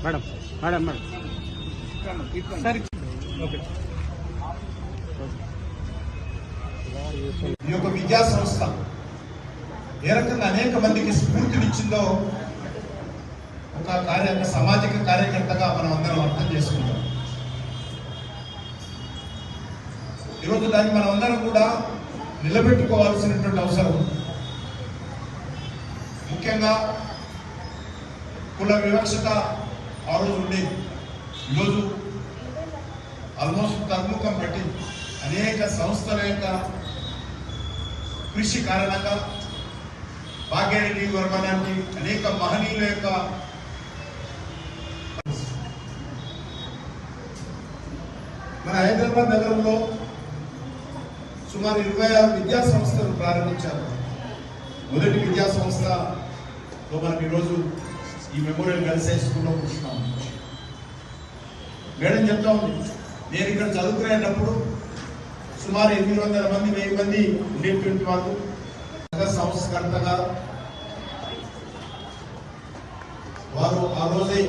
Madam madam madam సరే okay. ఈ యొక్క విద్యా సంస్థ ఏ రకంగా అనేక మందికి స్ఫూర్తినిచ్చిందో ఒక సామాజిక కార్యకర్తగా మనం అందరం అర్థం చేసుకుంటాం. ఈరోజు దాన్ని మనం అందరం కూడా నిలబెట్టుకోవాల్సినటువంటి అవసరం. ముఖ్యంగా కుల వివక్షత ఆ రోజు ఉండేది. ఈరోజు ఆల్మోస్ట్ తగ్గుముఖం పట్టి అనేక సంస్థల యొక్క కృషి కారణంగా భాగ్యరెడ్డి వర్మ లాంటి అనేక మహనీయుల యొక్క మన హైదరాబాద్ నగరంలో సుమారు 26 విద్యా సంస్థలు ప్రారంభించారు. మొదటి విద్యా సంస్థలో మనం ఈరోజు ఈ మెమోరియల్ గర్ల్స్ హై స్కూల్లో కూర్చున్నాం. మేడం చెప్తా ఉంది, నేను ఇక్కడ చదువుకునేటప్పుడు సుమారు 800 మంది 1000 మంది ఉండేటువంటి వాళ్ళు. సంస్కర్తగా వారు ఆ రోజే